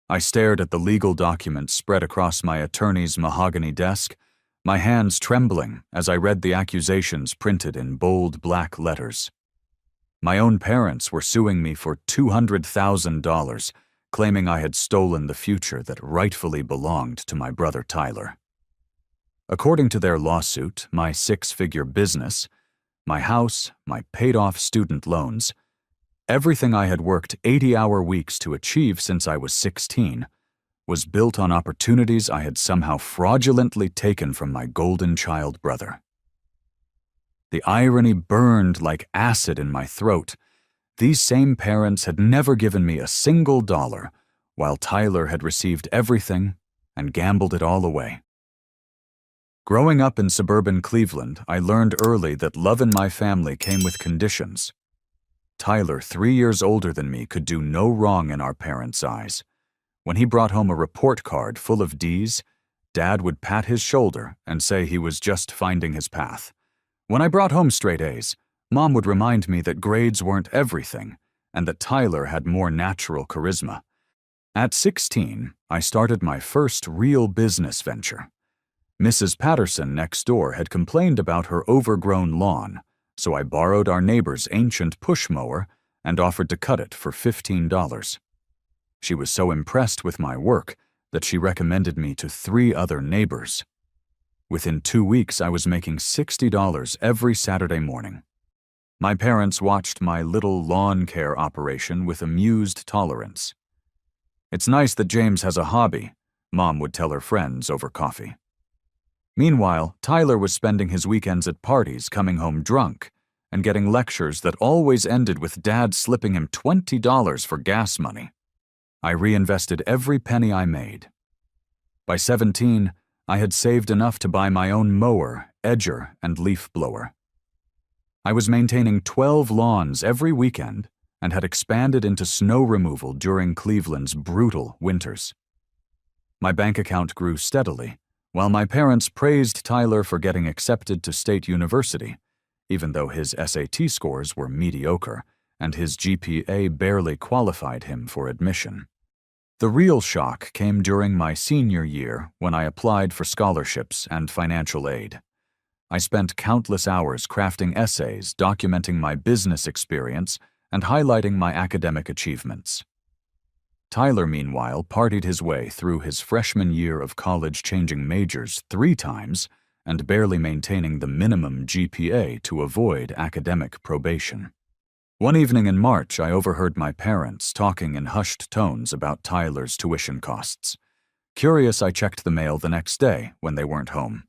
I stared at the legal documents spread across my attorney's mahogany desk, my hands trembling as I read the accusations printed in bold black letters. My own parents were suing me for $200,000, claiming I had stolen the future that rightfully belonged to my brother Tyler. According to their lawsuit, my six-figure business, my house, my paid-off student loans, everything I had worked 80-hour weeks to achieve since I was 16 was built on opportunities I had somehow fraudulently taken from my golden child brother. The irony burned like acid in my throat. These same parents had never given me a single dollar, while Tyler had received everything and gambled it all away. Growing up in suburban Cleveland, I learned early that love in my family came with conditions. Tyler, 3 years older than me, could do no wrong in our parents' eyes. When he brought home a report card full of D's, Dad would pat his shoulder and say he was just finding his path. When I brought home straight A's, Mom would remind me that grades weren't everything and that Tyler had more natural charisma. At 16, I started my first real business venture. Mrs. Patterson next door had complained about her overgrown lawn, so I borrowed our neighbor's ancient push mower and offered to cut it for $15. She was so impressed with my work that she recommended me to 3 other neighbors. Within 2 weeks, I was making $60 every Saturday morning. My parents watched my little lawn care operation with amused tolerance. "It's nice that James has a hobby," Mom would tell her friends over coffee. Meanwhile, Tyler was spending his weekends at parties, coming home drunk, and getting lectures that always ended with Dad slipping him $20 for gas money. I reinvested every penny I made. By 17, I had saved enough to buy my own mower, edger, and leaf blower. I was maintaining 12 lawns every weekend and had expanded into snow removal during Cleveland's brutal winters. My bank account grew steadily, while my parents praised Tyler for getting accepted to State University, even though his SAT scores were mediocre and his GPA barely qualified him for admission. The real shock came during my senior year when I applied for scholarships and financial aid. I spent countless hours crafting essays documenting my business experience and highlighting my academic achievements. Tyler, meanwhile, partied his way through his freshman year of college, changing majors 3 times and barely maintaining the minimum GPA to avoid academic probation. One evening in March, I overheard my parents talking in hushed tones about Tyler's tuition costs. Curious, I checked the mail the next day when they weren't home.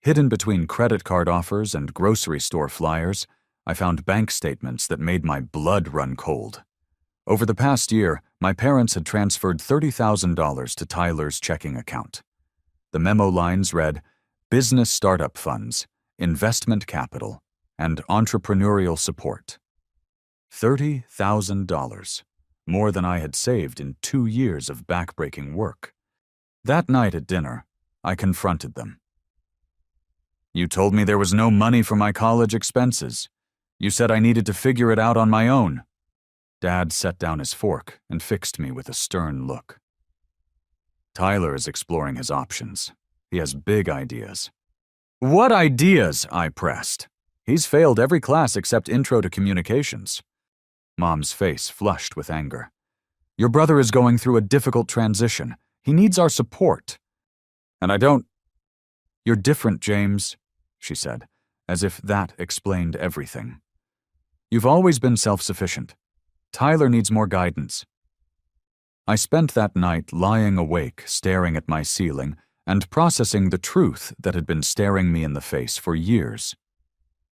Hidden between credit card offers and grocery store flyers, I found bank statements that made my blood run cold. Over the past year, my parents had transferred $30,000 to Tyler's checking account. The memo lines read, "Business startup funds, investment capital, and entrepreneurial support." $30,000, more than I had saved in 2 years of backbreaking work. That night at dinner, I confronted them. "You told me there was no money for my college expenses. You said I needed to figure it out on my own." Dad set down his fork and fixed me with a stern look. "Tyler is exploring his options. He has big ideas." "What ideas?" I pressed. "He's failed every class except Intro to Communications." Mom's face flushed with anger. "Your brother is going through a difficult transition. He needs our support." "And I don't—" "You're different, James," she said, as if that explained everything. "You've always been self-sufficient. Tyler needs more guidance." I spent that night lying awake, staring at my ceiling, and processing the truth that had been staring me in the face for years.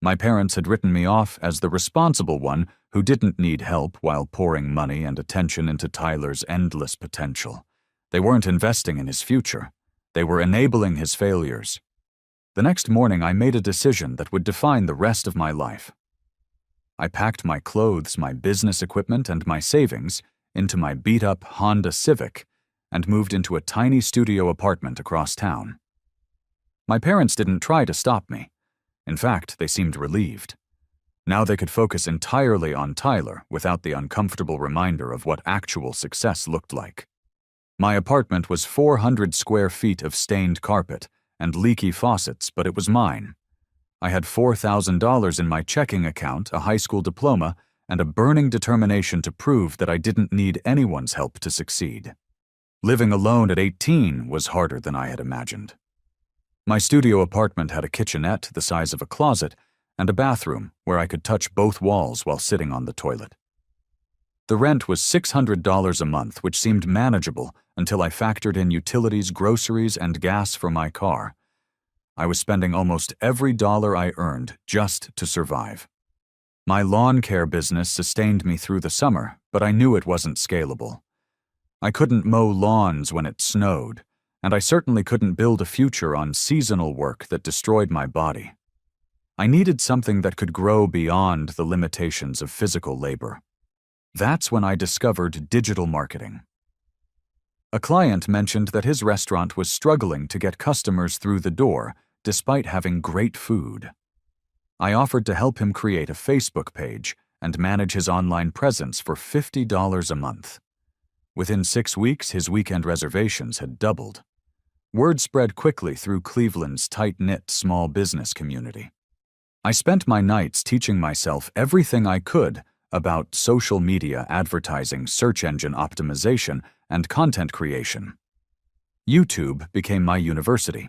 My parents had written me off as the responsible one who didn't need help while pouring money and attention into Tyler's endless potential. They weren't investing in his future. They were enabling his failures. The next morning, I made a decision that would define the rest of my life. I packed my clothes, my business equipment, and my savings into my beat-up Honda Civic and moved into a tiny studio apartment across town. My parents didn't try to stop me. In fact, they seemed relieved. Now they could focus entirely on Tyler without the uncomfortable reminder of what actual success looked like. My apartment was 400 square feet of stained carpet and leaky faucets, but it was mine. I had $4,000 in my checking account, a high school diploma, and a burning determination to prove that I didn't need anyone's help to succeed. Living alone at 18 was harder than I had imagined. My studio apartment had a kitchenette the size of a closet and a bathroom where I could touch both walls while sitting on the toilet. The rent was $600 a month, which seemed manageable until I factored in utilities, groceries, and gas for my car. I was spending almost every dollar I earned just to survive. My lawn care business sustained me through the summer, but I knew it wasn't scalable. I couldn't mow lawns when it snowed, and I certainly couldn't build a future on seasonal work that destroyed my body. I needed something that could grow beyond the limitations of physical labor. That's when I discovered digital marketing. A client mentioned that his restaurant was struggling to get customers through the door despite having great food. I offered to help him create a Facebook page and manage his online presence for $50 a month. Within 6 weeks, his weekend reservations had doubled. Word spread quickly through Cleveland's tight-knit small business community. I spent my nights teaching myself everything I could about social media advertising, search engine optimization, and content creation. YouTube became my university.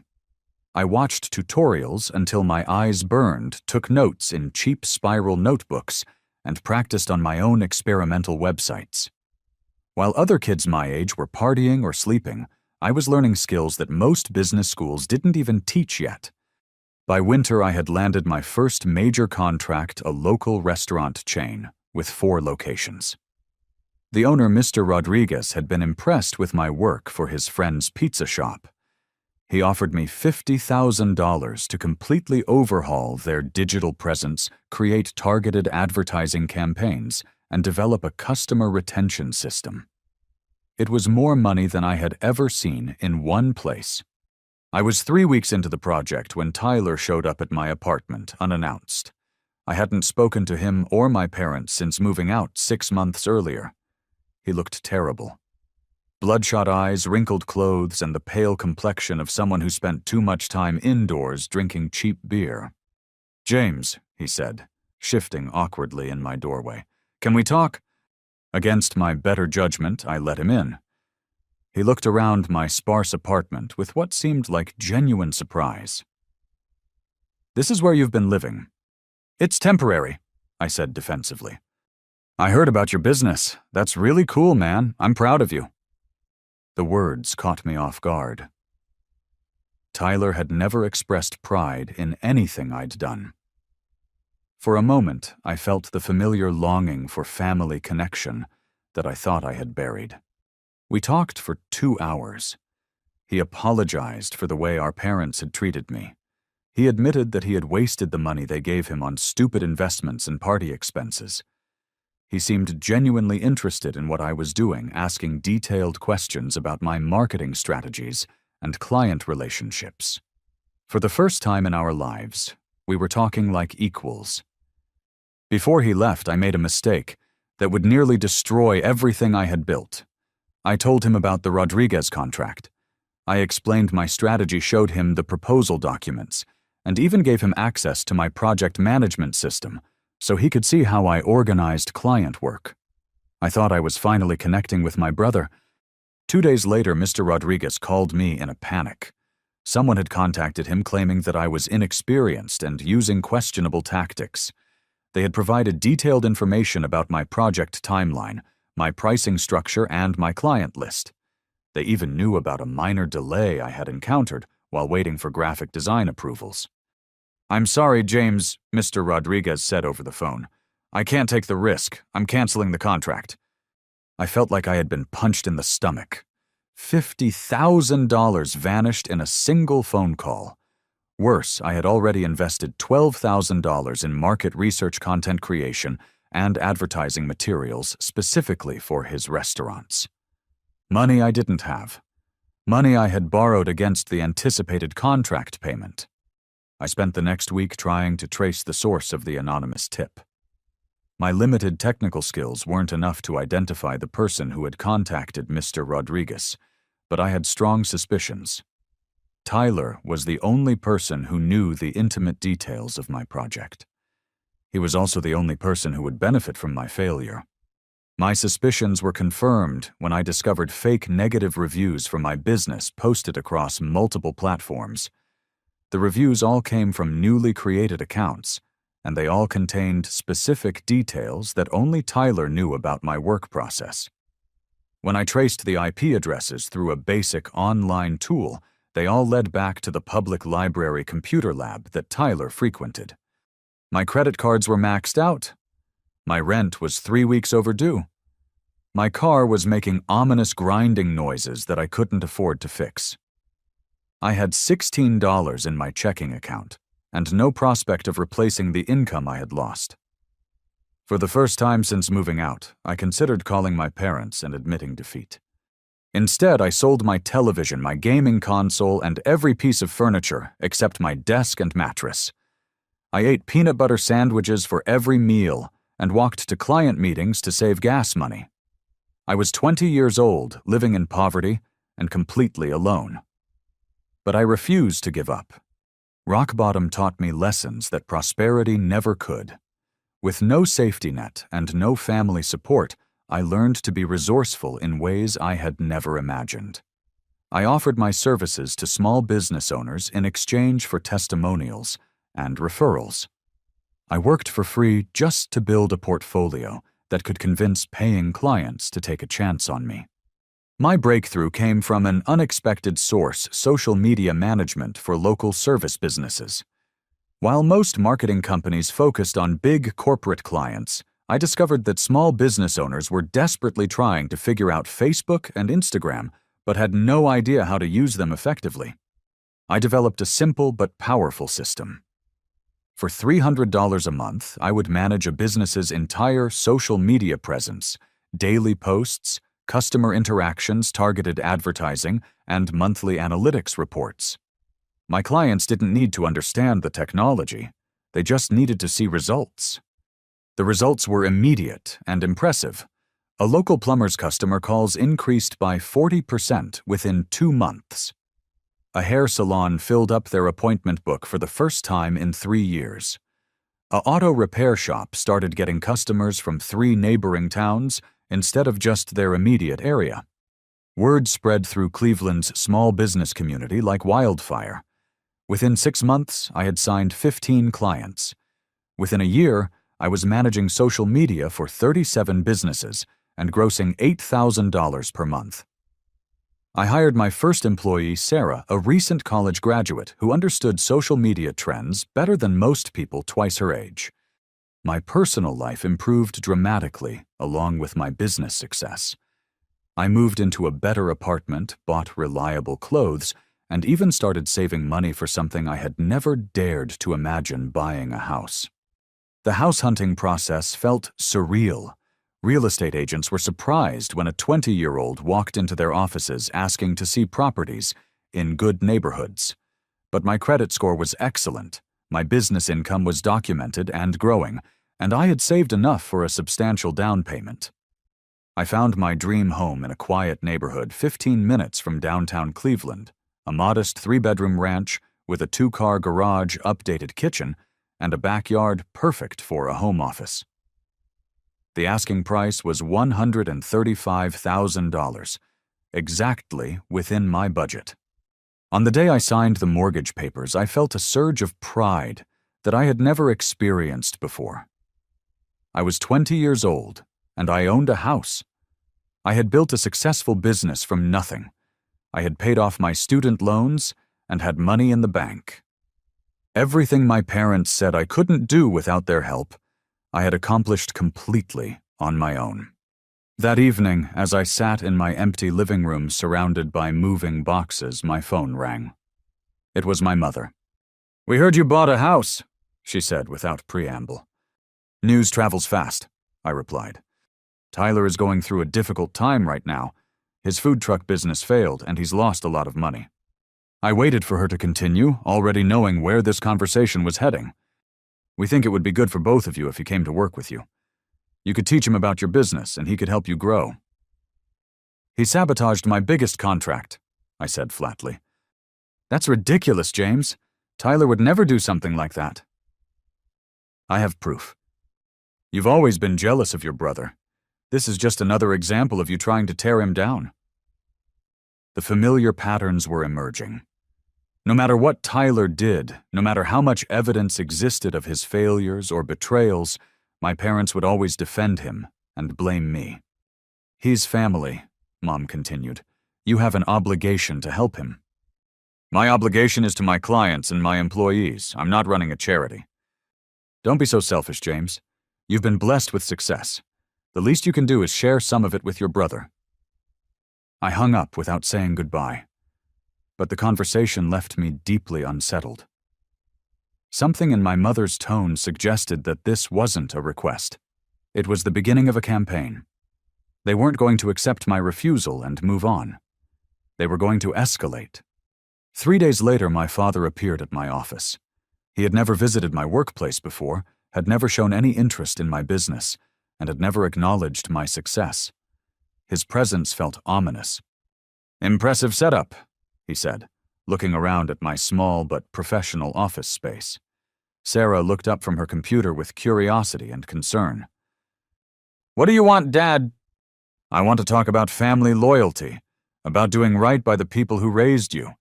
I watched tutorials until my eyes burned, took notes in cheap spiral notebooks, and practiced on my own experimental websites. While other kids my age were partying or sleeping, I was learning skills that most business schools didn't even teach yet. By winter, I had landed my first major contract, a local restaurant chain with 4 locations. The owner, Mr. Rodriguez, had been impressed with my work for his friend's pizza shop. He offered me $50,000 to completely overhaul their digital presence, create targeted advertising campaigns, and develop a customer retention system. It was more money than I had ever seen in one place. I was 3 weeks into the project when Tyler showed up at my apartment unannounced. I hadn't spoken to him or my parents since moving out 6 months earlier. He looked terrible. Bloodshot eyes, wrinkled clothes, and the pale complexion of someone who spent too much time indoors drinking cheap beer. "James," he said, shifting awkwardly in my doorway. "Can we talk?" Against my better judgment, I let him in. He looked around my sparse apartment with what seemed like genuine surprise. "This is where you've been living." "It's temporary," I said defensively. "I heard about your business. That's really cool, man. I'm proud of you." The words caught me off guard. Tyler had never expressed pride in anything I'd done. For a moment, I felt the familiar longing for family connection that I thought I had buried. We talked for 2 hours. He apologized for the way our parents had treated me. He admitted that he had wasted the money they gave him on stupid investments and party expenses. He seemed genuinely interested in what I was doing, asking detailed questions about my marketing strategies and client relationships. For the first time in our lives, we were talking like equals. Before he left, I made a mistake that would nearly destroy everything I had built. I told him about the Rodriguez contract. I explained my strategy, showed him the proposal documents, and even gave him access to my project management system so he could see how I organized client work. I thought I was finally connecting with my brother. 2 days later, Mr. Rodriguez called me in a panic. Someone had contacted him claiming that I was inexperienced and using questionable tactics. They had provided detailed information about my project timeline, my pricing structure, and my client list. They even knew about a minor delay I had encountered while waiting for graphic design approvals. "I'm sorry, James," Mr. Rodriguez said over the phone. "I can't take the risk. I'm canceling the contract." I felt like I had been punched in the stomach. $50,000 vanished in a single phone call. Worse, I had already invested $12,000 in market research, content creation, and advertising materials specifically for his restaurants. Money I didn't have. Money I had borrowed against the anticipated contract payment. I spent the next week trying to trace the source of the anonymous tip. My limited technical skills weren't enough to identify the person who had contacted Mr. Rodriguez, but I had strong suspicions. Tyler was the only person who knew the intimate details of my project. He was also the only person who would benefit from my failure. My suspicions were confirmed when I discovered fake negative reviews for my business posted across multiple platforms. The reviews all came from newly created accounts, and they all contained specific details that only Tyler knew about my work process. When I traced the IP addresses through a basic online tool, they all led back to the public library computer lab that Tyler frequented. My credit cards were maxed out. My rent was 3 weeks overdue. My car was making ominous grinding noises that I couldn't afford to fix. I had $16 in my checking account, and no prospect of replacing the income I had lost. For the first time since moving out, I considered calling my parents and admitting defeat. Instead, I sold my television, my gaming console, and every piece of furniture except my desk and mattress. I ate peanut butter sandwiches for every meal and walked to client meetings to save gas money. I was 20 years old, living in poverty, and completely alone. But I refused to give up. Rock bottom taught me lessons that prosperity never could. With no safety net and no family support, I learned to be resourceful in ways I had never imagined. I offered my services to small business owners in exchange for testimonials and referrals. I worked for free just to build a portfolio that could convince paying clients to take a chance on me. My breakthrough came from an unexpected source: social media management for local service businesses. While most marketing companies focused on big corporate clients, I discovered that small business owners were desperately trying to figure out Facebook and Instagram, but had no idea how to use them effectively. I developed a simple but powerful system. For $300 a month, I would manage a business's entire social media presence, daily posts, customer interactions, targeted advertising, and monthly analytics reports. My clients didn't need to understand the technology. They just needed to see results. The results were immediate and impressive. A local plumber's customer calls increased by 40% within 2 months. A hair salon filled up their appointment book for the first time in 3 years. A auto repair shop started getting customers from 3 neighboring towns instead of just their immediate area. Word spread through Cleveland's small business community like wildfire. Within 6 months, I had signed 15 clients. Within a year, I was managing social media for 37 businesses and grossing $8,000 per month. I hired my first employee, Sarah, a recent college graduate who understood social media trends better than most people twice her age. My personal life improved dramatically along with my business success. I moved into a better apartment, bought reliable clothes, and even started saving money for something I had never dared to imagine: buying a house. The house hunting process felt surreal. Real estate agents were surprised when a 20-year-old walked into their offices asking to see properties in good neighborhoods. But my credit score was excellent, my business income was documented and growing, and I had saved enough for a substantial down payment. I found my dream home in a quiet neighborhood 15 minutes from downtown Cleveland, a modest 3-bedroom ranch with a 2-car garage, updated kitchen, and a backyard perfect for a home office. The asking price was $135,000, exactly within my budget. On the day I signed the mortgage papers, I felt a surge of pride that I had never experienced before. I was 20 years old, and I owned a house. I had built a successful business from nothing. I had paid off my student loans and had money in the bank. Everything my parents said I couldn't do without their help, I had accomplished completely on my own. That evening, as I sat in my empty living room surrounded by moving boxes, my phone rang. It was my mother. "We heard you bought a house," she said without preamble. "News travels fast," I replied. "Tyler is going through a difficult time right now. His food truck business failed, and he's lost a lot of money." I waited for her to continue, already knowing where this conversation was heading. "We think it would be good for both of you if he came to work with you. You could teach him about your business, and he could help you grow." He sabotaged my biggest contract, I said flatly. That's ridiculous, James. Tyler would never do something like that. I have proof. You've always been jealous of your brother. This is just another example of you trying to tear him down. The familiar patterns were emerging. No matter what Tyler did, no matter how much evidence existed of his failures or betrayals, my parents would always defend him and blame me. He's family, Mom continued. You have an obligation to help him. My obligation is to my clients and my employees. I'm not running a charity. Don't be so selfish, James. You've been blessed with success. The least you can do is share some of it with your brother. I hung up without saying goodbye, but the conversation left me deeply unsettled. Something in my mother's tone suggested that this wasn't a request. It was the beginning of a campaign. They weren't going to accept my refusal and move on. They were going to escalate. 3 days later, my father appeared at my office. He had never visited my workplace before, had never shown any interest in my business, and had never acknowledged my success. His presence felt ominous. "Impressive setup," he said, looking around at my small but professional office space. Sarah looked up from her computer with curiosity and concern. "What do you want, Dad?" "I want to talk about family loyalty, about doing right by the people who raised you.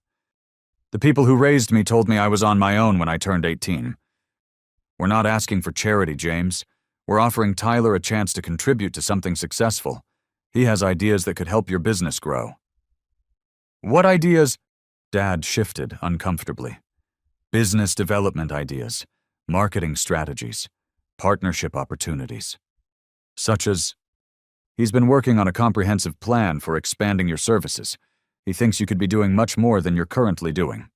The people who raised me told me I was on my own when I turned 18. We're not asking for charity, James. We're offering Tyler a chance to contribute to something successful. He has ideas that could help your business grow." "What ideas?" Dad shifted uncomfortably. "Business development ideas, marketing strategies, partnership opportunities. Such as, he's been working on a comprehensive plan for expanding your services. He thinks you could be doing much more than you're currently doing."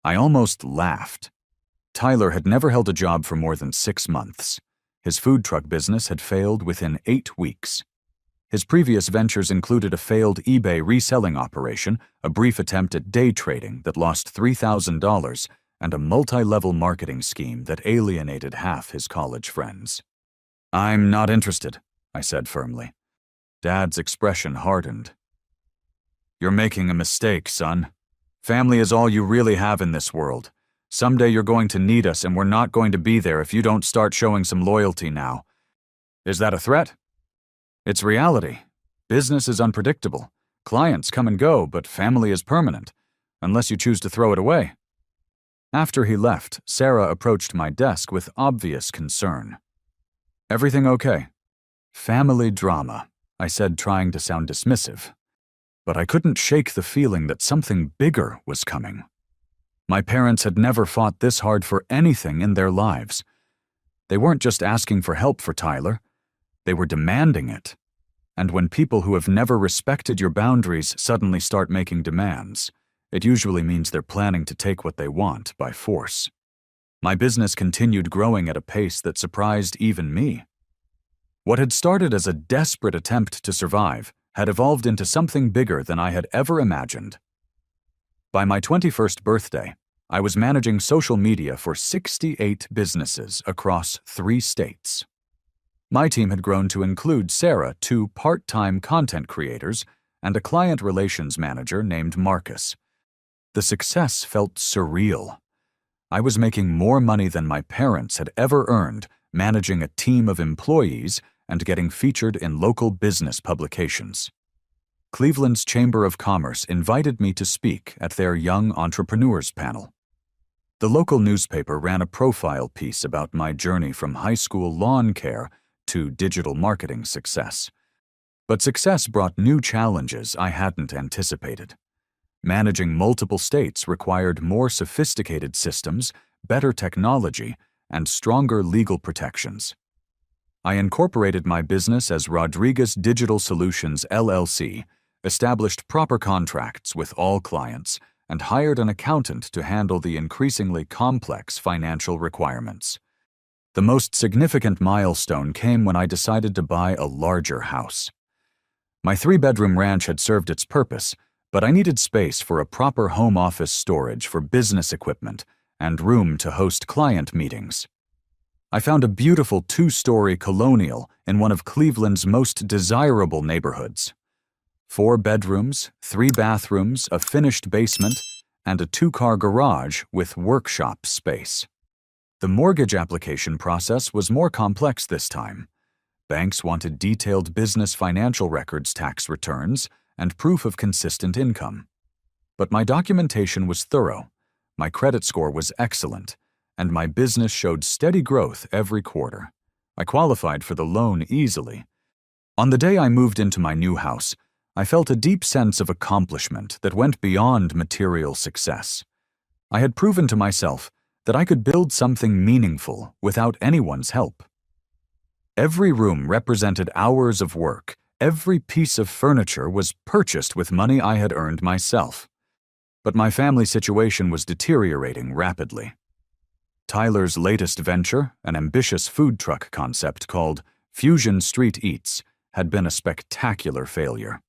I almost laughed. Tyler had never held a job for more than 6 months. His food truck business had failed within 8 weeks. His previous ventures included a failed eBay reselling operation, a brief attempt at day trading that lost $3,000, and a multi-level marketing scheme that alienated half his college friends. "I'm not interested," I said firmly. Dad's expression hardened. "You're making a mistake, son. Family is all you really have in this world. Someday you're going to need us, and we're not going to be there if you don't start showing some loyalty now. Is that a threat?" "It's reality. Business is unpredictable. Clients come and go, but family is permanent, unless you choose to throw it away." After he left, Sarah approached my desk with obvious concern. "Everything okay?" "Family drama," I said, trying to sound dismissive. But I couldn't shake the feeling that something bigger was coming. My parents had never fought this hard for anything in their lives. They weren't just asking for help for Tyler. They were demanding it. And when people who have never respected your boundaries suddenly start making demands, it usually means they're planning to take what they want by force. My business continued growing at a pace that surprised even me. What had started as a desperate attempt to survive had evolved into something bigger than I had ever imagined. By my 21st birthday, I was managing social media for 68 businesses across 3 states. My team had grown to include Sarah, 2 part-time content creators, and a client relations manager named Marcus. The success felt surreal. I was making more money than my parents had ever earned, managing a team of employees and getting featured in local business publications. Cleveland's Chamber of Commerce invited me to speak at their Young Entrepreneurs panel. The local newspaper ran a profile piece about my journey from high school lawn care to digital marketing success. But success brought new challenges I hadn't anticipated. Managing multiple states required more sophisticated systems, better technology, and stronger legal protections. I incorporated my business as Rodriguez Digital Solutions, LLC, established proper contracts with all clients, and hired an accountant to handle the increasingly complex financial requirements. The most significant milestone came when I decided to buy a larger house. My 3-bedroom ranch had served its purpose, but I needed space for a proper home office storage for business equipment and room to host client meetings. I found a beautiful 2-story colonial in one of Cleveland's most desirable neighborhoods. 4 bedrooms, 3 bathrooms, a finished basement, and a 2-car garage with workshop space. The mortgage application process was more complex this time. Banks wanted detailed business financial records, tax returns, and proof of consistent income. But my documentation was thorough, my credit score was excellent, and my business showed steady growth every quarter. I qualified for the loan easily. On the day I moved into my new house, I felt a deep sense of accomplishment that went beyond material success. I had proven to myself that I could build something meaningful without anyone's help. Every room represented hours of work. Every piece of furniture was purchased with money I had earned myself. But my family situation was deteriorating rapidly. Tyler's latest venture, an ambitious food truck concept called Fusion Street Eats, had been a spectacular failure.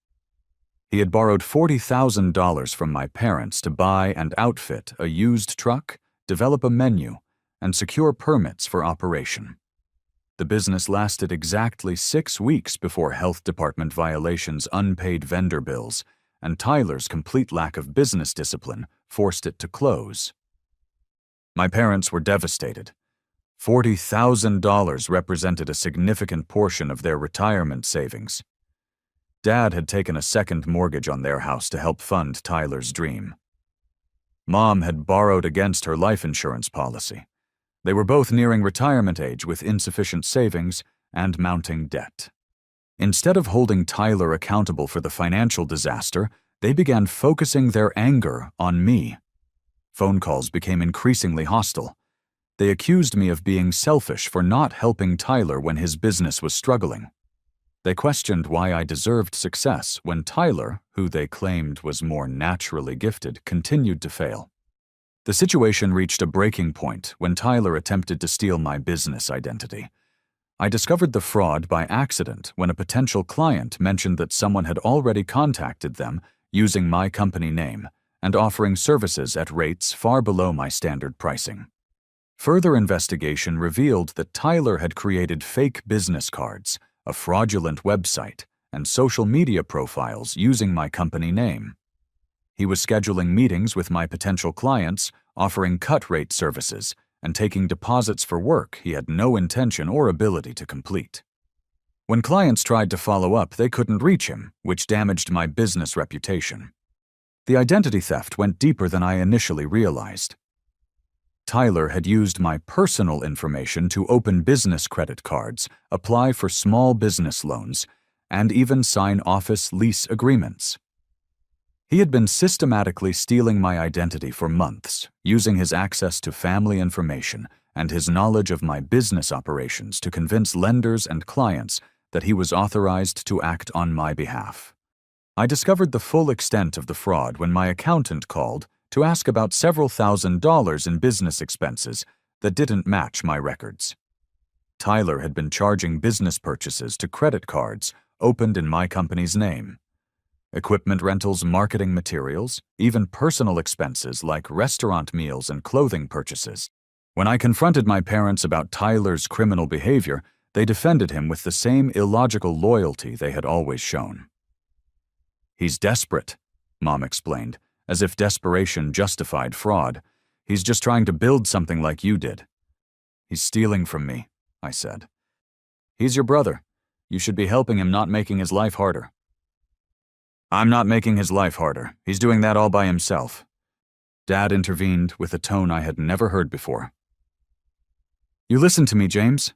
He had borrowed $40,000 from my parents to buy and outfit a used truck, develop a menu, and secure permits for operation. The business lasted exactly 6 weeks before health department violations, unpaid vendor bills, and Tyler's complete lack of business discipline forced it to close. My parents were devastated. $40,000 represented a significant portion of their retirement savings. Dad had taken a second mortgage on their house to help fund Tyler's dream. Mom had borrowed against her life insurance policy. They were both nearing retirement age with insufficient savings and mounting debt. Instead of holding Tyler accountable for the financial disaster, they began focusing their anger on me. Phone calls became increasingly hostile. They accused me of being selfish for not helping Tyler when his business was struggling. They questioned why I deserved success when Tyler, who they claimed was more naturally gifted, continued to fail. The situation reached a breaking point when Tyler attempted to steal my business identity. I discovered the fraud by accident when a potential client mentioned that someone had already contacted them using my company name and offering services at rates far below my standard pricing. Further investigation revealed that Tyler had created fake business cards, a fraudulent website, and social media profiles using my company name. He was scheduling meetings with my potential clients, offering cut-rate services, and taking deposits for work he had no intention or ability to complete. When clients tried to follow up, they couldn't reach him, which damaged my business reputation. The identity theft went deeper than I initially realized. Tyler had used my personal information to open business credit cards, apply for small business loans, and even sign office lease agreements. He had been systematically stealing my identity for months, using his access to family information and his knowledge of my business operations to convince lenders and clients that he was authorized to act on my behalf. I discovered the full extent of the fraud when my accountant called to ask about several $1,000s in business expenses that didn't match my records. Tyler had been charging business purchases to credit cards opened in my company's name. Equipment rentals, marketing materials, even personal expenses like restaurant meals and clothing purchases. When I confronted my parents about Tyler's criminal behavior, they defended him with the same illogical loyalty they had always shown. "He's desperate," Mom explained, as if desperation justified fraud. "He's just trying to build something like you did." "He's stealing from me," I said. "He's your brother. You should be helping him, not making his life harder." "I'm not making his life harder. He's doing that all by himself." Dad intervened with a tone I had never heard before. "You listen to me, James.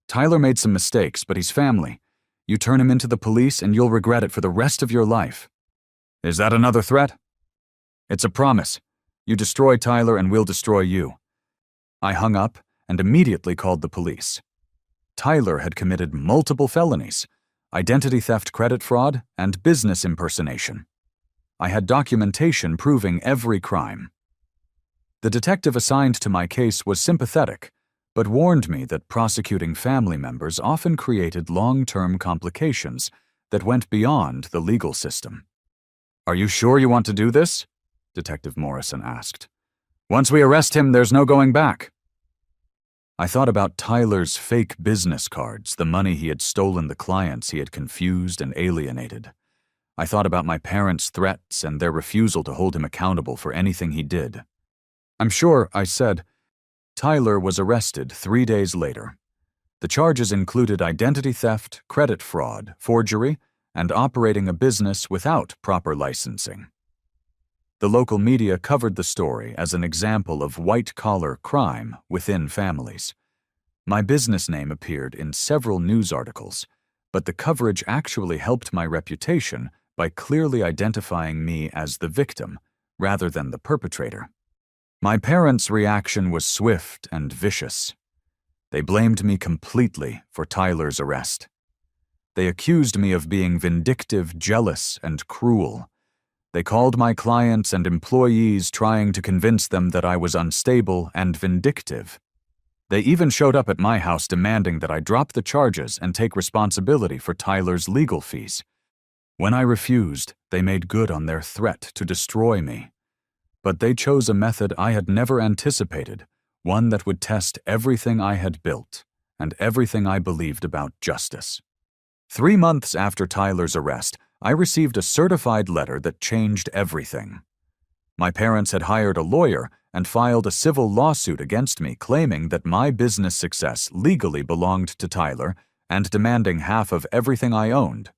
Tyler made some mistakes, but he's family. You turn him into the police and you'll regret it for the rest of your life." "Is that another threat?" "It's a promise. You destroy Tyler and we'll destroy you." I hung up and immediately called the police. Tyler had committed multiple felonies: identity theft, credit fraud, and business impersonation. I had documentation proving every crime. The detective assigned to my case was sympathetic, but warned me that prosecuting family members often created long-term complications that went beyond the legal system. "Are you sure you want to do this?" Detective Morrison asked. "Once we arrest him, there's no going back." I thought about Tyler's fake business cards, the money he had stolen, the clients he had confused and alienated. I thought about my parents' threats and their refusal to hold him accountable for anything he did. "I'm sure," I said. Tyler was arrested 3 days later. The charges included identity theft, credit fraud, forgery, and operating a business without proper licensing. The local media covered the story as an example of white-collar crime within families. My business name appeared in several news articles, but the coverage actually helped my reputation by clearly identifying me as the victim rather than the perpetrator. My parents' reaction was swift and vicious. They blamed me completely for Tyler's arrest. They accused me of being vindictive, jealous, and cruel. They called my clients and employees, trying to convince them that I was unstable and vindictive. They even showed up at my house demanding that I drop the charges and take responsibility for Tyler's legal fees. When I refused, they made good on their threat to destroy me. But they chose a method I had never anticipated, one that would test everything I had built and everything I believed about justice. 3 months after Tyler's arrest, I received a certified letter that changed everything. My parents had hired a lawyer and filed a civil lawsuit against me, claiming that my business success legally belonged to Tyler and demanding half of everything I owned.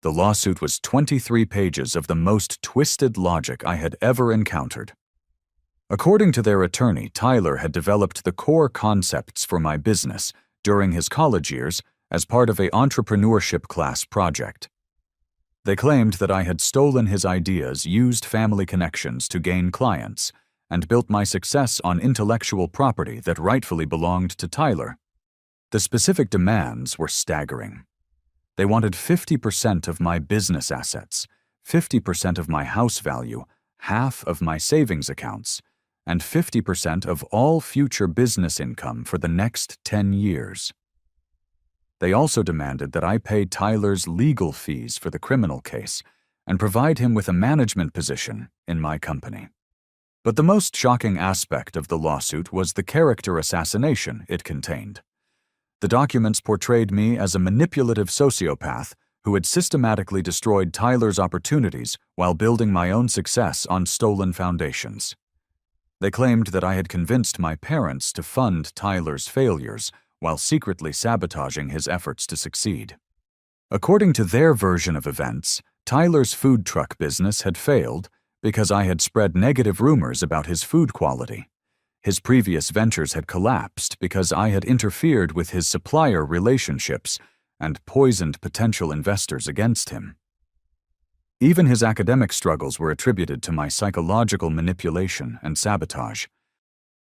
The lawsuit was 23 pages of the most twisted logic I had ever encountered. According to their attorney, Tyler had developed the core concepts for my business during his college years as part of an entrepreneurship class project. They claimed that I had stolen his ideas, used family connections to gain clients, and built my success on intellectual property that rightfully belonged to Tyler. The specific demands were staggering. They wanted 50% of my business assets, 50% of my house value, half of my savings accounts, and 50% of all future business income for the next 10 years. They also demanded that I pay Tyler's legal fees for the criminal case and provide him with a management position in my company. But the most shocking aspect of the lawsuit was the character assassination it contained. The documents portrayed me as a manipulative sociopath who had systematically destroyed Tyler's opportunities while building my own success on stolen foundations. They claimed that I had convinced my parents to fund Tyler's failures while secretly sabotaging his efforts to succeed. According to their version of events, Tyler's food truck business had failed because I had spread negative rumors about his food quality. His previous ventures had collapsed because I had interfered with his supplier relationships and poisoned potential investors against him. Even his academic struggles were attributed to my psychological manipulation and sabotage.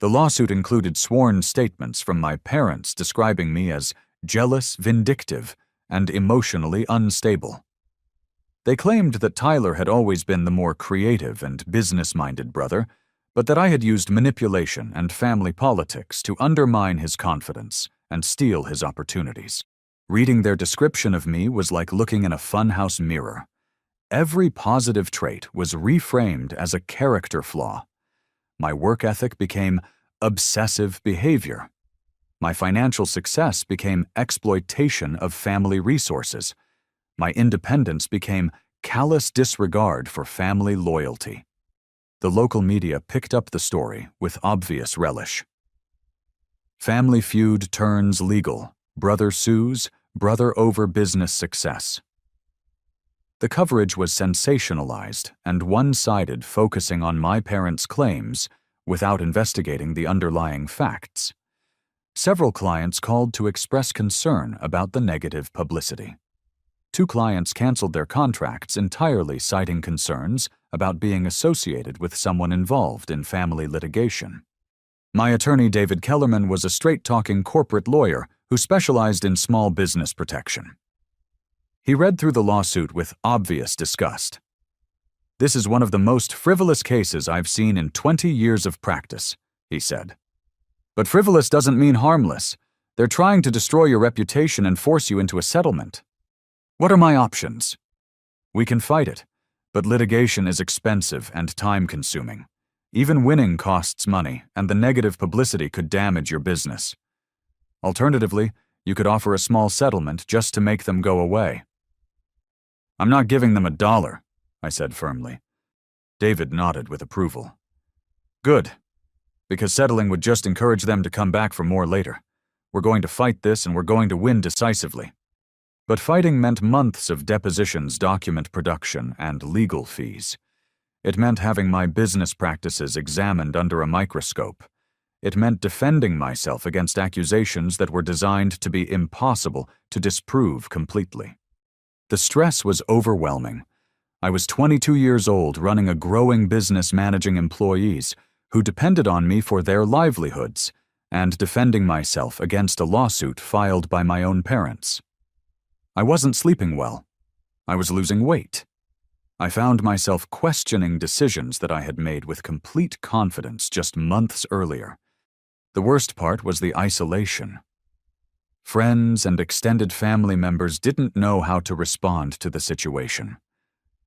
The lawsuit included sworn statements from my parents describing me as jealous, vindictive, and emotionally unstable. They claimed that Tyler had always been the more creative and business-minded brother, but that I had used manipulation and family politics to undermine his confidence and steal his opportunities. Reading their description of me was like looking in a funhouse mirror. Every positive trait was reframed as a character flaw. My work ethic became obsessive behavior. My financial success became exploitation of family resources. My independence became callous disregard for family loyalty. The local media picked up the story with obvious relish. Family feud turns legal. Brother sues, brother over business success. The coverage was sensationalized and one-sided, focusing on my parents' claims without investigating the underlying facts. Several clients called to express concern about the negative publicity. 2 clients canceled their contracts entirely, citing concerns about being associated with someone involved in family litigation. My attorney, David Kellerman, was a straight-talking corporate lawyer who specialized in small business protection. He read through the lawsuit with obvious disgust. "This is one of the most frivolous cases I've seen in 20 years of practice," he said. "But frivolous doesn't mean harmless. They're trying to destroy your reputation and force you into a settlement. What are my options? We can fight it, but litigation is expensive and time-consuming. Even winning costs money, and the negative publicity could damage your business. Alternatively, you could offer a small settlement just to make them go away." I'm not giving them $1, I said firmly. David nodded with approval. Good, because settling would just encourage them to come back for more later. We're going to fight this and we're going to win decisively. But fighting meant months of depositions, document production, and legal fees. It meant having my business practices examined under a microscope. It meant defending myself against accusations that were designed to be impossible to disprove completely. The stress was overwhelming. I was 22 years old, running a growing business, managing employees who depended on me for their livelihoods, and defending myself against a lawsuit filed by my own parents. I wasn't sleeping well. I was losing weight. I found myself questioning decisions that I had made with complete confidence just months earlier. The worst part was the isolation. Friends and extended family members didn't know how to respond to the situation.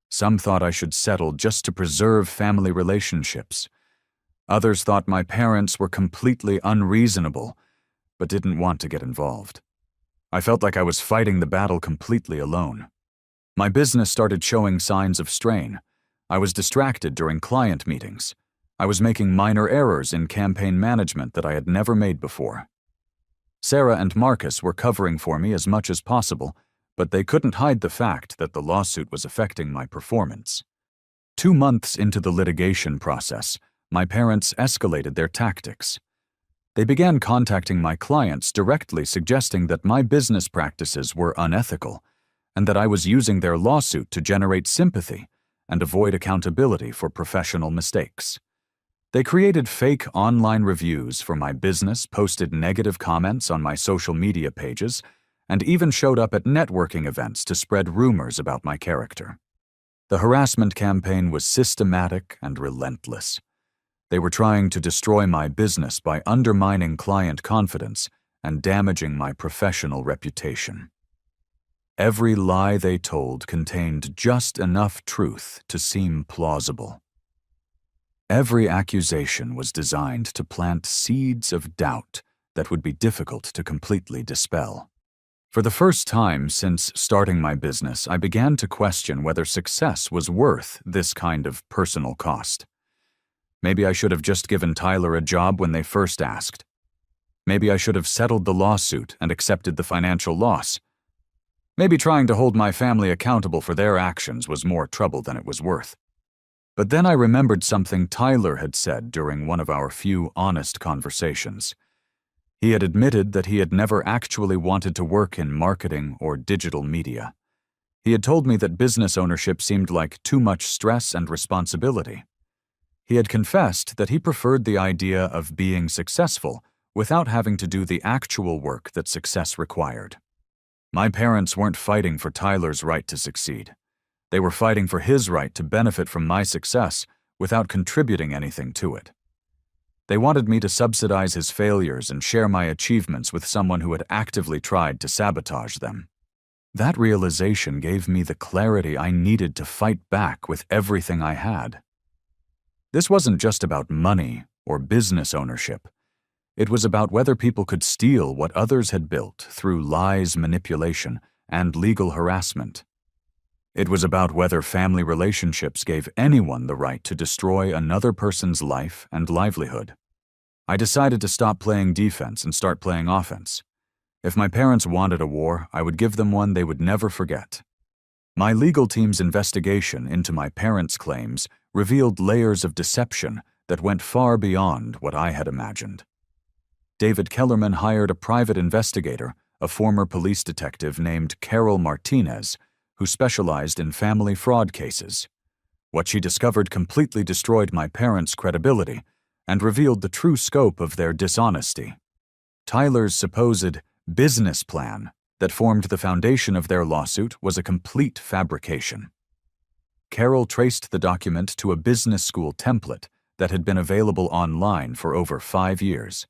Some thought I should settle just to preserve family relationships. Others thought my parents were completely unreasonable, but didn't want to get involved. I felt like I was fighting the battle completely alone. My business started showing signs of strain. I was distracted during client meetings. I was making minor errors in campaign management that I had never made before. Sarah and Marcus were covering for me as much as possible, but they couldn't hide the fact that the lawsuit was affecting my performance. 2 months into the litigation process, my parents escalated their tactics. They began contacting my clients directly, suggesting that my business practices were unethical and that I was using their lawsuit to generate sympathy and avoid accountability for professional mistakes. They created fake online reviews for my business, posted negative comments on my social media pages, and even showed up at networking events to spread rumors about my character. The harassment campaign was systematic and relentless. They were trying to destroy my business by undermining client confidence and damaging my professional reputation. Every lie they told contained just enough truth to seem plausible. Every accusation was designed to plant seeds of doubt that would be difficult to completely dispel. For the first time since starting my business, I began to question whether success was worth this kind of personal cost. Maybe I should have just given Tyler a job when they first asked. Maybe I should have settled the lawsuit and accepted the financial loss. Maybe trying to hold my family accountable for their actions was more trouble than it was worth. But then I remembered something Tyler had said during one of our few honest conversations. He had admitted that he had never actually wanted to work in marketing or digital media. He had told me that business ownership seemed like too much stress and responsibility. He had confessed that he preferred the idea of being successful without having to do the actual work that success required. My parents weren't fighting for Tyler's right to succeed. They were fighting for his right to benefit from my success without contributing anything to it. They wanted me to subsidize his failures and share my achievements with someone who had actively tried to sabotage them. That realization gave me the clarity I needed to fight back with everything I had. This wasn't just about money or business ownership. It was about whether people could steal what others had built through lies, manipulation, and legal harassment. It was about whether family relationships gave anyone the right to destroy another person's life and livelihood. I decided to stop playing defense and start playing offense. If my parents wanted a war, I would give them one they would never forget. My legal team's investigation into my parents' claims revealed layers of deception that went far beyond what I had imagined. David Kellerman hired a private investigator, a former police detective named Carol Martinez, who specialized in family fraud cases. What she discovered completely destroyed my parents' credibility and revealed the true scope of their dishonesty. Tyler's supposed business plan that formed the foundation of their lawsuit was a complete fabrication. Carol traced the document to a business school template that had been available online for over 5 years.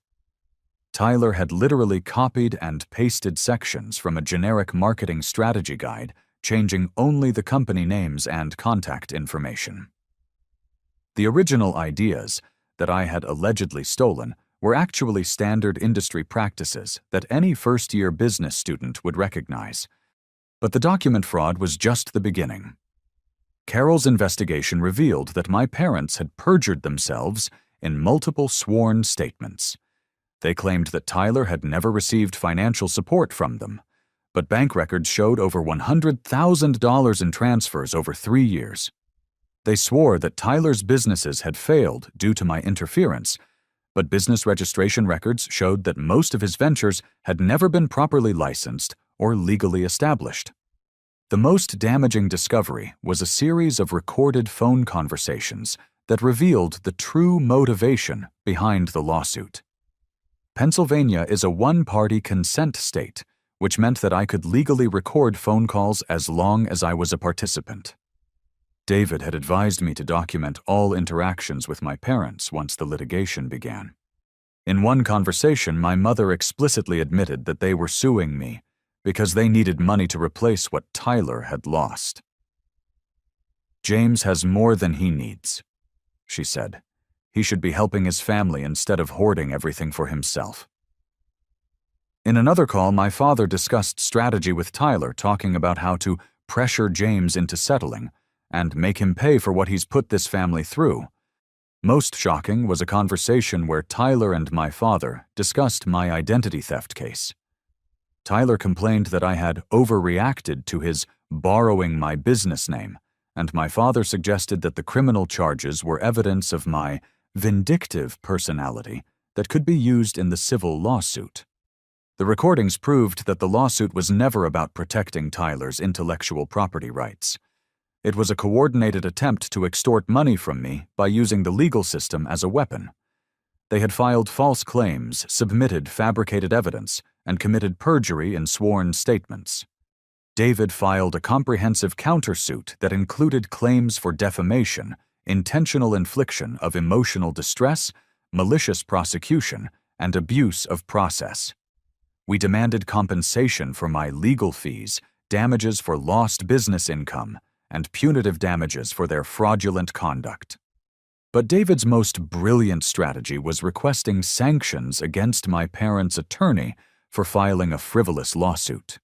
Tyler had literally copied and pasted sections from a generic marketing strategy guide, changing only the company names and contact information. The original ideas that I had allegedly stolen were actually standard industry practices that any first-year business student would recognize. But the document fraud was just the beginning. Carol's investigation revealed that my parents had perjured themselves in multiple sworn statements. They claimed that Tyler had never received financial support from them, but bank records showed over $100,000 in transfers over 3 years. They swore that Tyler's businesses had failed due to my interference, but business registration records showed that most of his ventures had never been properly licensed or legally established. The most damaging discovery was a series of recorded phone conversations that revealed the true motivation behind the lawsuit. Pennsylvania is a one-party consent state, which meant that I could legally record phone calls as long as I was a participant. David had advised me to document all interactions with my parents once the litigation began. In one conversation, my mother explicitly admitted that they were suing me because they needed money to replace what Tyler had lost. "James has more than he needs," she said. "He should be helping his family instead of hoarding everything for himself." In another call, my father discussed strategy with Tyler, talking about how to pressure James into settling and make him pay for what he's put this family through. Most shocking was a conversation where Tyler and my father discussed my identity theft case. Tyler complained that I had overreacted to his borrowing my business name, and my father suggested that the criminal charges were evidence of my vindictive personality that could be used in the civil lawsuit. The recordings proved that the lawsuit was never about protecting Tyler's intellectual property rights. It was a coordinated attempt to extort money from me by using the legal system as a weapon. They had filed false claims, submitted fabricated evidence, and committed perjury in sworn statements. David filed a comprehensive countersuit that included claims for defamation, intentional infliction of emotional distress, malicious prosecution, and abuse of process. We demanded compensation for my legal fees, damages for lost business income, and punitive damages for their fraudulent conduct. But David's most brilliant strategy was requesting sanctions against my parents' attorney for filing a frivolous lawsuit.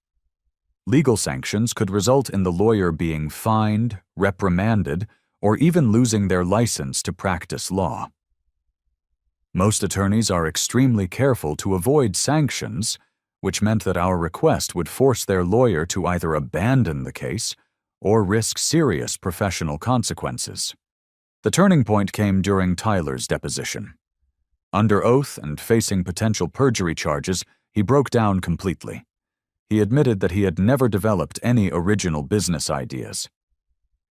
Legal sanctions could result in the lawyer being fined, reprimanded, or even losing their license to practice law. Most attorneys are extremely careful to avoid sanctions, which meant that our request would force their lawyer to either abandon the case or risk serious professional consequences. The turning point came during Tyler's deposition. Under oath and facing potential perjury charges, he broke down completely. He admitted that he had never developed any original business ideas.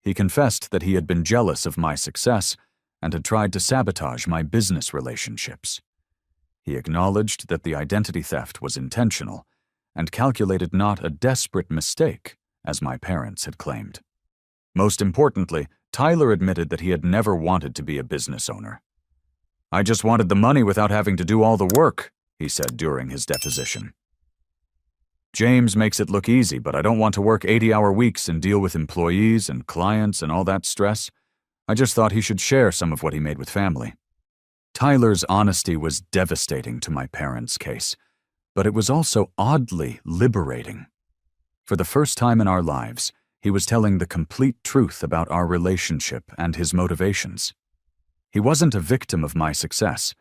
He confessed that he had been jealous of my success and had tried to sabotage my business relationships. He acknowledged that the identity theft was intentional and calculated not a desperate mistake, as my parents had claimed. Most importantly, Tyler admitted that he had never wanted to be a business owner. "I just wanted the money without having to do all the work," he said during his deposition. "James makes it look easy, but I don't want to work 80-hour weeks and deal with employees and clients and all that stress. I just thought he should share some of what he made with family." Tyler's honesty was devastating to my parents' case, but it was also oddly liberating. For the first time in our lives, he was telling the complete truth about our relationship and his motivations. He wasn't a victim of my success.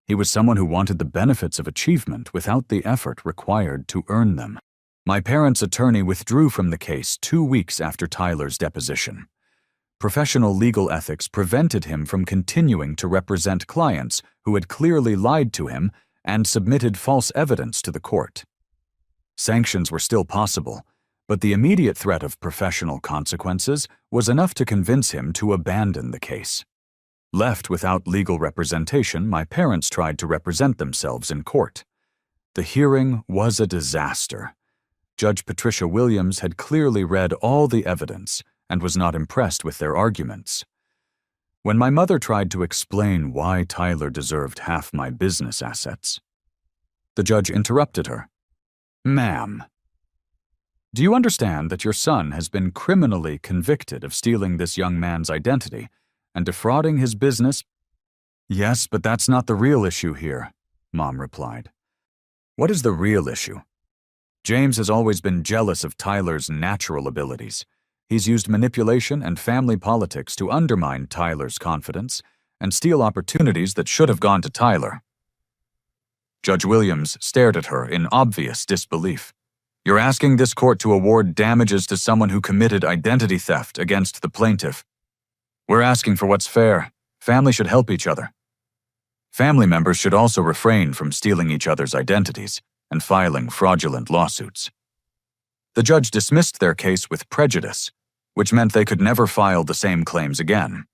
He was someone who wanted the benefits of achievement without the effort required to earn them. My parents' attorney withdrew from the case 2 weeks after Tyler's deposition. Professional legal ethics prevented him from continuing to represent clients who had clearly lied to him and submitted false evidence to the court. Sanctions were still possible, but the immediate threat of professional consequences was enough to convince him to abandon the case. Left without legal representation, my parents tried to represent themselves in court. The hearing was a disaster. Judge Patricia Williams had clearly read all the evidence and was not impressed with their arguments. When my mother tried to explain why Tyler deserved half my business assets, the judge interrupted her. "Ma'am, do you understand that your son has been criminally convicted of stealing this young man's identity and defrauding his business?" "Yes, but that's not the real issue here," Mom replied. "What is the real issue?" James has always been jealous of Tyler's natural abilities. He's used manipulation and family politics to undermine Tyler's confidence and steal opportunities that should have gone to Tyler. Judge Williams stared at her in obvious disbelief. You're asking this court to award damages to someone who committed identity theft against the plaintiff. We're asking for what's fair. Family should help each other. Family members should also refrain from stealing each other's identities and filing fraudulent lawsuits. The judge dismissed their case with prejudice, which meant they could never file the same claims again.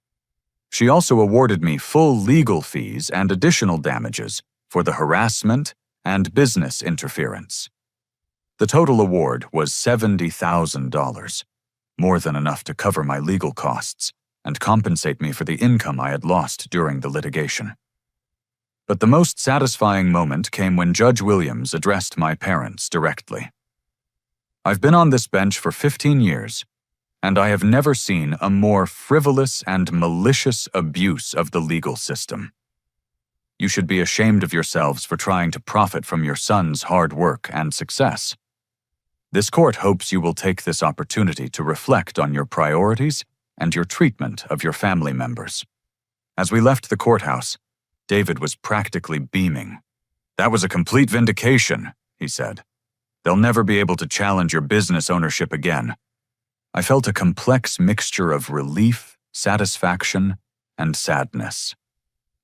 She also awarded me full legal fees and additional damages for the harassment and business interference. The total award was $70,000, more than enough to cover my legal costs and compensate me for the income I had lost during the litigation. But the most satisfying moment came when Judge Williams addressed my parents directly. I've been on this bench for 15 years, and I have never seen a more frivolous and malicious abuse of the legal system. You should be ashamed of yourselves for trying to profit from your son's hard work and success. This court hopes you will take this opportunity to reflect on your priorities and your treatment of your family members. As we left the courthouse, David was practically beaming. That was a complete vindication, he said. They'll never be able to challenge your business ownership again. I felt a complex mixture of relief, satisfaction, and sadness.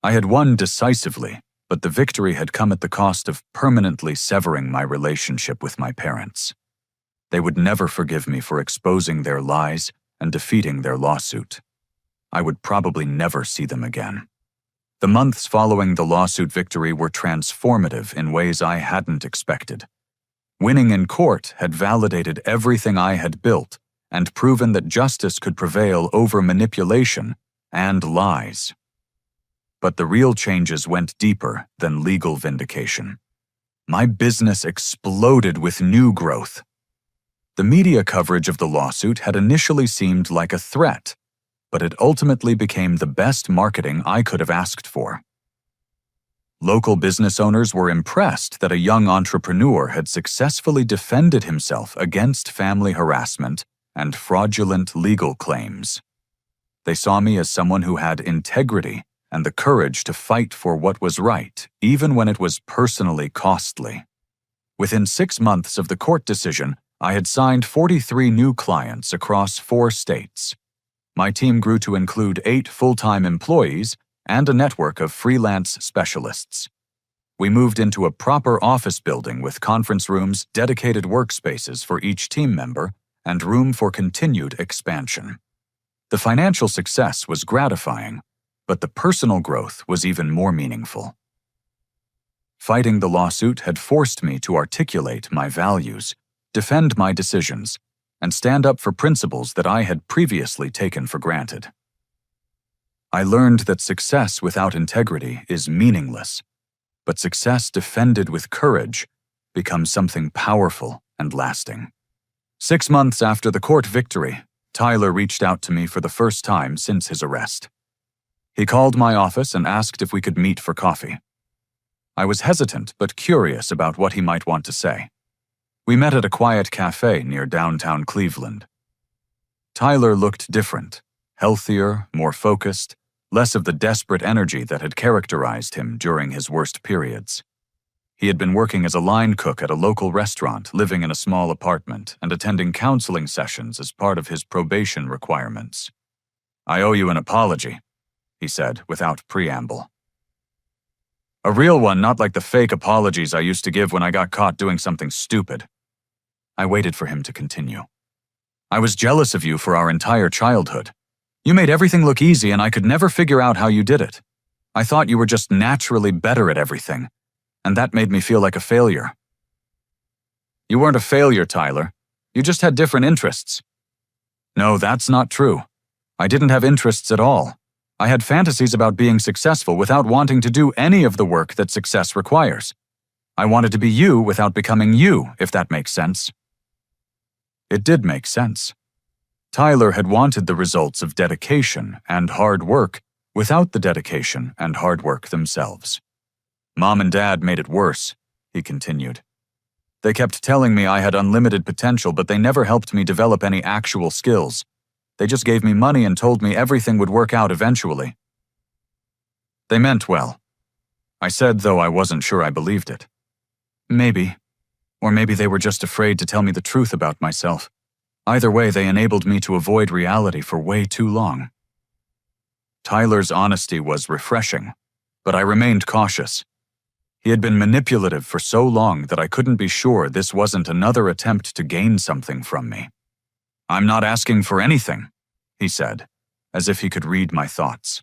I had won decisively, but the victory had come at the cost of permanently severing my relationship with my parents. They would never forgive me for exposing their lies and defeating their lawsuit. I would probably never see them again. The months following the lawsuit victory were transformative in ways I hadn't expected. Winning in court had validated everything I had built and proven that justice could prevail over manipulation and lies. But the real changes went deeper than legal vindication. My business exploded with new growth. The media coverage of the lawsuit had initially seemed like a threat, but it ultimately became the best marketing I could have asked for. Local business owners were impressed that a young entrepreneur had successfully defended himself against family harassment and fraudulent legal claims. They saw me as someone who had integrity and the courage to fight for what was right, even when it was personally costly. Within 6 months of the court decision, I had signed 43 new clients across 4 states. My team grew to include 8 full-time employees and a network of freelance specialists. We moved into a proper office building with conference rooms, dedicated workspaces for each team member, and room for continued expansion. The financial success was gratifying, but the personal growth was even more meaningful. Fighting the lawsuit had forced me to articulate my values, defend my decisions, and stand up for principles that I had previously taken for granted. I learned that success without integrity is meaningless, but success defended with courage becomes something powerful and lasting. 6 months after the court victory, Tyler reached out to me for the first time since his arrest. He called my office and asked if we could meet for coffee. I was hesitant but curious about what he might want to say. We met at a quiet cafe near downtown Cleveland. Tyler looked different, healthier, more focused, less of the desperate energy that had characterized him during his worst periods. He had been working as a line cook at a local restaurant, living in a small apartment, and attending counseling sessions as part of his probation requirements. "I owe you an apology," he said without preamble. "A real one, not like the fake apologies I used to give when I got caught doing something stupid." I waited for him to continue. "I was jealous of you for our entire childhood. You made everything look easy and I could never figure out how you did it. I thought you were just naturally better at everything, and that made me feel like a failure." "You weren't a failure, Tyler. You just had different interests." "No, that's not true. I didn't have interests at all. I had fantasies about being successful without wanting to do any of the work that success requires. I wanted to be you without becoming you, if that makes sense." It did make sense. Tyler had wanted the results of dedication and hard work without the dedication and hard work themselves. "Mom and Dad made it worse," he continued. They kept telling me I had unlimited potential, but they never helped me develop any actual skills. They just gave me money and told me everything would work out eventually. They meant well. I said, though I wasn't sure I believed it. Maybe. Or maybe they were just afraid to tell me the truth about myself. Either way, they enabled me to avoid reality for way too long. Tyler's honesty was refreshing, but I remained cautious. He had been manipulative for so long that I couldn't be sure this wasn't another attempt to gain something from me. "I'm not asking for anything," he said, as if he could read my thoughts.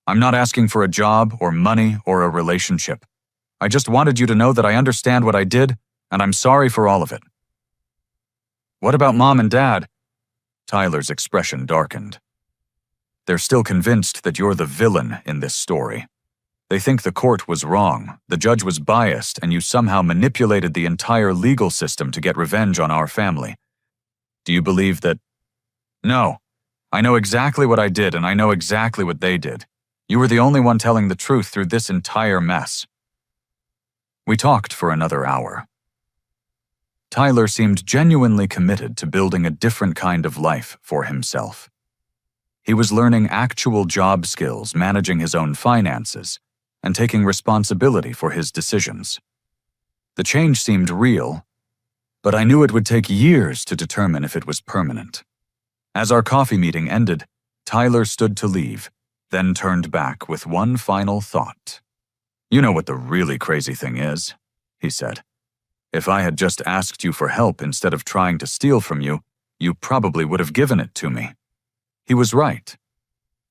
"I'm not asking for a job or money or a relationship. I just wanted you to know that I understand what I did, and I'm sorry for all of it." "What about Mom and Dad?" Tyler's expression darkened. "They're still convinced that you're the villain in this story. They think the court was wrong, the judge was biased, and you somehow manipulated the entire legal system to get revenge on our family. Do you believe that?" "No. I know exactly what I did, and I know exactly what they did. You were the only one telling the truth through this entire mess." We talked for another hour. Tyler seemed genuinely committed to building a different kind of life for himself. He was learning actual job skills, managing his own finances, and taking responsibility for his decisions. The change seemed real, but I knew it would take years to determine if it was permanent. As our coffee meeting ended, Tyler stood to leave, then turned back with one final thought. "You know what the really crazy thing is," he said. "If I had just asked you for help instead of trying to steal from you, you probably would have given it to me." He was right.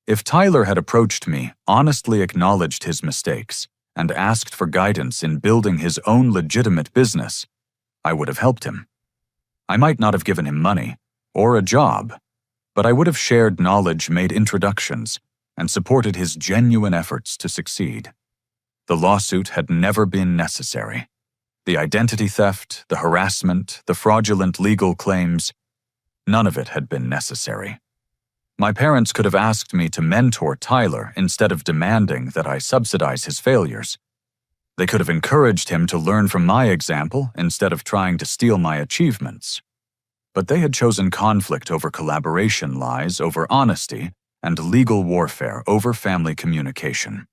If Tyler had approached me, honestly acknowledged his mistakes, and asked for guidance in building his own legitimate business, I would have helped him. I might not have given him money or a job, but I would have shared knowledge, made introductions, and supported his genuine efforts to succeed. The lawsuit had never been necessary. The identity theft, the harassment, the fraudulent legal claims, none of it had been necessary. My parents could have asked me to mentor Tyler instead of demanding that I subsidize his failures. They could have encouraged him to learn from my example instead of trying to steal my achievements. But they had chosen conflict over collaboration, lies over honesty, and legal warfare over family communication.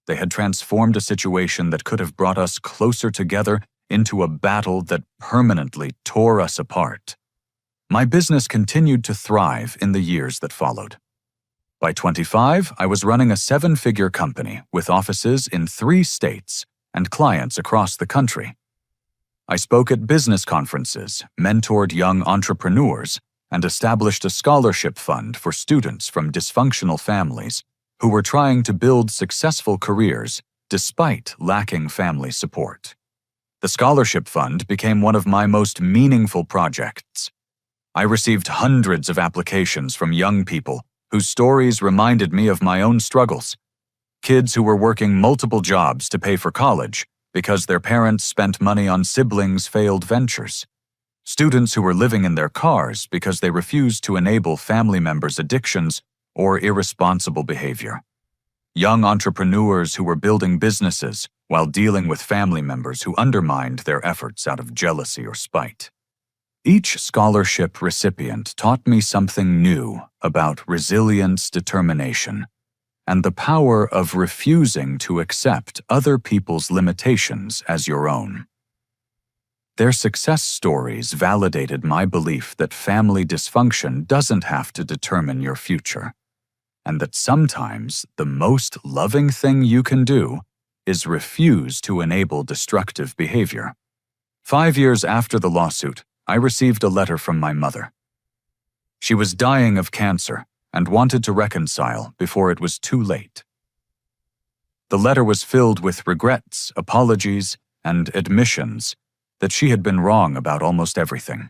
They had transformed a situation that could have brought us closer together into a battle that permanently tore us apart. My business continued to thrive in the years that followed. By 25, I was running a 7-figure company with offices in 3 states and clients across the country. I spoke at business conferences, mentored young entrepreneurs, and established a scholarship fund for students from dysfunctional families who were trying to build successful careers despite lacking family support. The scholarship fund became one of my most meaningful projects. I received hundreds of applications from young people whose stories reminded me of my own struggles. Kids who were working multiple jobs to pay for college because their parents spent money on siblings' failed ventures. Students who were living in their cars because they refused to enable family members' addictions or irresponsible behavior. Young entrepreneurs who were building businesses while dealing with family members who undermined their efforts out of jealousy or spite. Each scholarship recipient taught me something new about resilience, determination, and the power of refusing to accept other people's limitations as your own. Their success stories validated my belief that family dysfunction doesn't have to determine your future, and that sometimes the most loving thing you can do is refuse to enable destructive behavior. 5 years after the lawsuit, I received a letter from my mother. She was dying of cancer and wanted to reconcile before it was too late. The letter was filled with regrets, apologies, and admissions that she had been wrong about almost everything.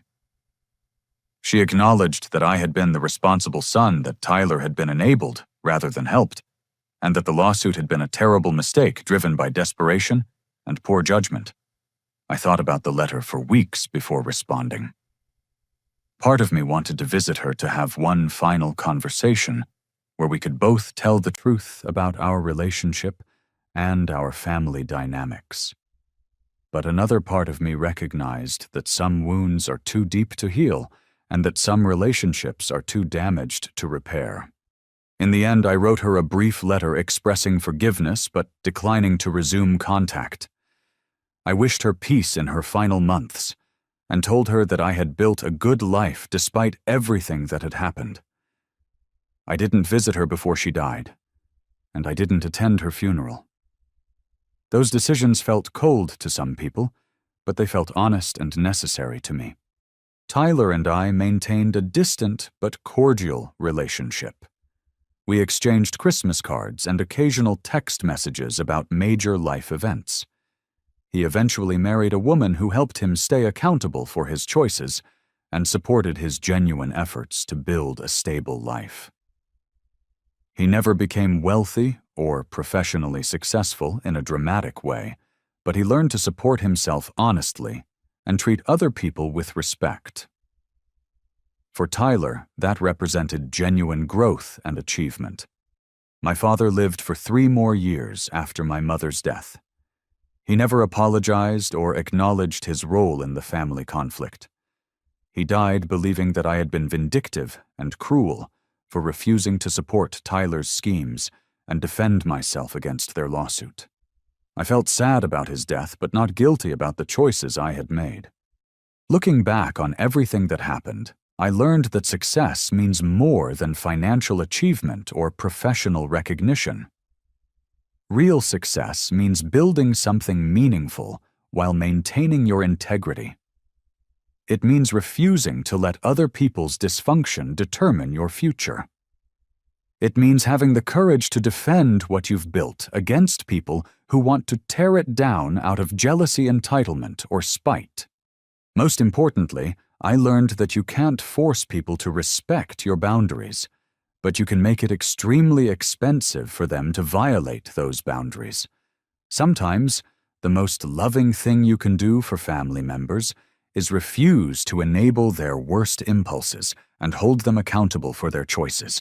She acknowledged that I had been the responsible son, that Tyler had been enabled rather than helped, and that the lawsuit had been a terrible mistake driven by desperation and poor judgment. I thought about the letter for weeks before responding. Part of me wanted to visit her to have one final conversation where we could both tell the truth about our relationship and our family dynamics. But another part of me recognized that some wounds are too deep to heal and that some relationships are too damaged to repair. In the end, I wrote her a brief letter expressing forgiveness but declining to resume contact. I wished her peace in her final months and told her that I had built a good life despite everything that had happened. I didn't visit her before she died, and I didn't attend her funeral. Those decisions felt cold to some people, but they felt honest and necessary to me. Tyler and I maintained a distant but cordial relationship. We exchanged Christmas cards and occasional text messages about major life events. He eventually married a woman who helped him stay accountable for his choices and supported his genuine efforts to build a stable life. He never became wealthy or professionally successful in a dramatic way, but he learned to support himself honestly and treat other people with respect. For Tyler, that represented genuine growth and achievement. My father lived for 3 more years after my mother's death. He never apologized or acknowledged his role in the family conflict. He died believing that I had been vindictive and cruel for refusing to support Tyler's schemes and defend myself against their lawsuit. I felt sad about his death, but not guilty about the choices I had made. Looking back on everything that happened, I learned that success means more than financial achievement or professional recognition. Real success means building something meaningful while maintaining your integrity. It means refusing to let other people's dysfunction determine your future. It means having the courage to defend what you've built against people who want to tear it down out of jealousy, entitlement, or spite. Most importantly, I learned that you can't force people to respect your boundaries, but you can make it extremely expensive for them to violate those boundaries. Sometimes, the most loving thing you can do for family members is refuse to enable their worst impulses and hold them accountable for their choices.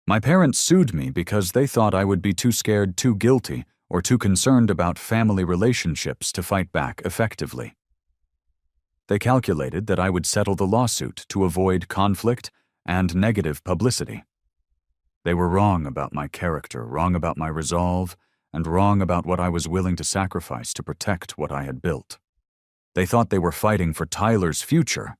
My parents sued me because they thought I would be too scared, too guilty, or too concerned about family relationships to fight back effectively. They calculated that I would settle the lawsuit to avoid conflict and negative publicity. They were wrong about my character, wrong about my resolve, and wrong about what I was willing to sacrifice to protect what I had built. They thought they were fighting for Tyler's future,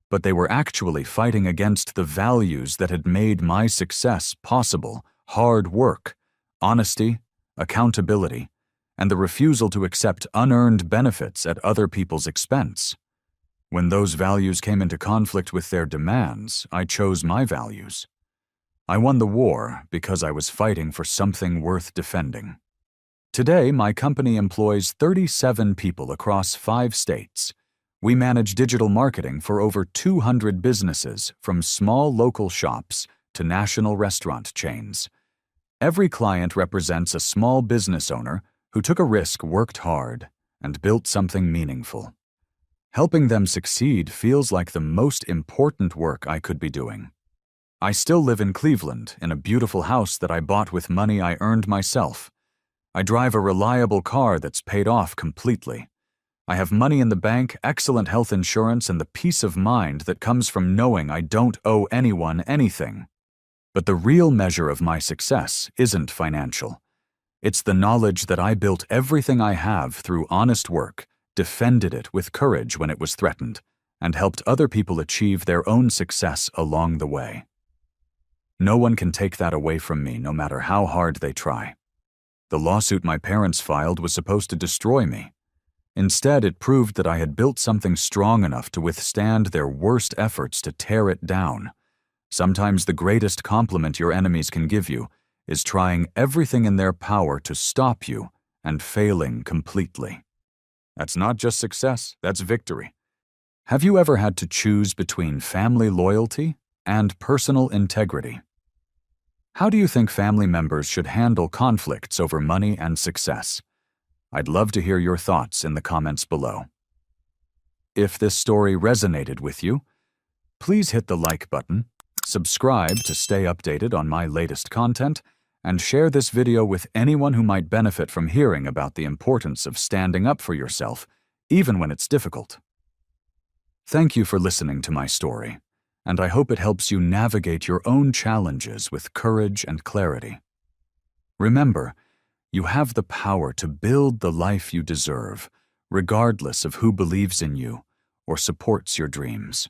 but they were actually fighting against the values that had made my success possible: hard work, honesty, accountability, and the refusal to accept unearned benefits at other people's expense. When those values came into conflict with their demands, I chose my values. I won the war because I was fighting for something worth defending. Today, my company employs 37 people across 5 states. We manage digital marketing for over 200 businesses, from small local shops to national restaurant chains. Every client represents a small business owner who took a risk, worked hard, and built something meaningful. Helping them succeed feels like the most important work I could be doing. I still live in Cleveland, in a beautiful house that I bought with money I earned myself. I drive a reliable car that's paid off completely. I have money in the bank, excellent health insurance, and the peace of mind that comes from knowing I don't owe anyone anything. But the real measure of my success isn't financial. It's the knowledge that I built everything I have through honest work, defended it with courage when it was threatened, and helped other people achieve their own success along the way. No one can take that away from me, no matter how hard they try. The lawsuit my parents filed was supposed to destroy me. Instead, it proved that I had built something strong enough to withstand their worst efforts to tear it down. Sometimes the greatest compliment your enemies can give you is trying everything in their power to stop you and failing completely. That's not just success, that's victory. Have you ever had to choose between family loyalty and personal integrity? How do you think family members should handle conflicts over money and success? I'd love to hear your thoughts in the comments below. If this story resonated with you, please hit the like button, subscribe to stay updated on my latest content, and share this video with anyone who might benefit from hearing about the importance of standing up for yourself, even when it's difficult. Thank you for listening to my story, and I hope it helps you navigate your own challenges with courage and clarity. Remember, you have the power to build the life you deserve, regardless of who believes in you or supports your dreams.